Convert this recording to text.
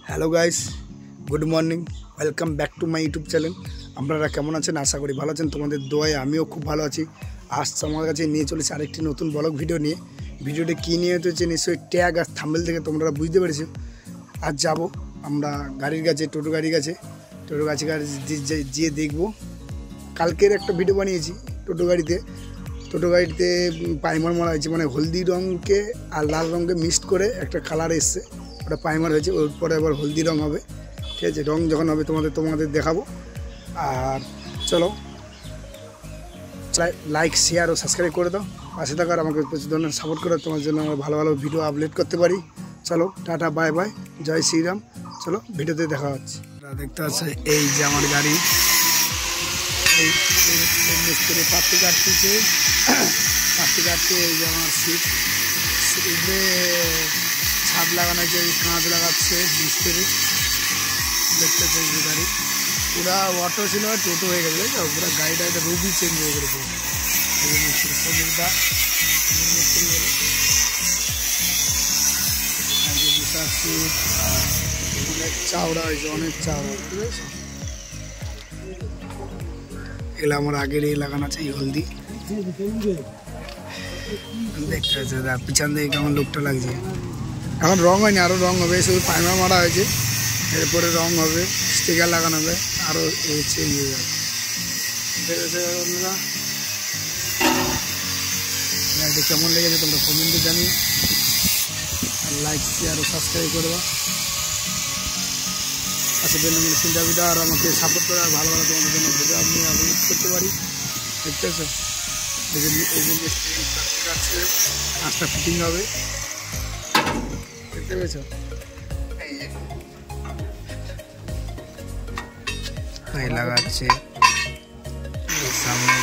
Hello guys, good morning, welcome back to my YouTube channel. আপনারা কেমন আছেন? আশা করি ভালো আছেন। তোমাদের দোয়ায় আমিও খুব ভালো আছি। আজ আমার কাছে নিয়ে চলেছি আরেকটি নতুন ব্লগ ভিডিও নিয়ে। ভিডিওটি কী নিয়ে হচ্ছে নিশ্চয়ই ট্যাগ আর থাম্বনেল থেকে তোমরা বুঝতে পেরেছো। আজ যাব আমরা গাড়ির কাছে, টোটো গাড়ির কাছে, টোটো গাছে গিয়ে দেখবো। কালকের একটা ভিডিও বানিয়েছি টোটো গাড়িতে পাইমার মারা হয়েছে, মানে হলদি রঙকে আর লাল রঙকে মিক্সড করে একটা কালার এসছে, ওটা পাইমার হয়েছে। ওর পরে আবার হলদি রঙ হবে, ঠিক আছে? রঙ যখন হবে তোমাদের দেখাবো। আর চলো, লাইক শেয়ার ও সাবস্ক্রাইব করে দাও, পাশে থাকার আমাকে প্রচুর ধরনের সাপোর্ট করে, তোমার জন্য আমরা ভালো ভালো ভিডিও আপলোড করতে পারি। চলো, টাটা, বাই বাই, জয় শ্রীরাম। চলো, ভিডিওতে দেখা হচ্ছে। দেখতে পাচ্ছে এই যে আমার গাড়ি, এই মিস্ত্রি পাত্তি কাটতেছে, এই যে আমার সিটে ছাদ লাগানো হয়েছে, কাঁচ লাগাচ্ছে মিস্ত্রি। দেখতেছে এই যে গাড়ি পুরা অটো ছিল, টোটো হয়ে গেছে, পুরো গাড়িটা একটা রুবি চেঞ্জ হয়ে গেছে। এই যে মিস্ত্রি সবুজটা মিস্ত্রি বলে বিশাল সিট, অনেক চাওড়া হয়েছে, অনেক চাওড়া, ঠিক আছে? এগুলো আমার আগের লাগানো আছে, এই হলদি দেখতে হচ্ছে। পিছন থেকে কেমন লোকটা লাগছে। এখন রং হয়নি, আরও রং হবে, শুধু প্রাইমার মারা হয়েছে, এরপরে রং হবে, স্টিকার লাগানো হবে, আরও চেঞ্জ হয়ে যাবে। গাড়িটা কেমন লেগেছে তোমরা কমেন্টে জানিয়ে, লাইক শেয়ার ও সাবস্ক্রাইব করে দাও। আচ্ছা, চিন্তা ভিডিও আর আমাকে সাপোর্ট করে, আর ভালো ভালো তোমাদের জন্য ভিডিও আমি আপলোড করতে পারি। দেখতে পাচ্ছ এই যে কাজটা ফিটিং হবে, দেখতে পেয়েছ? এই লাগাচ্ছে সামনে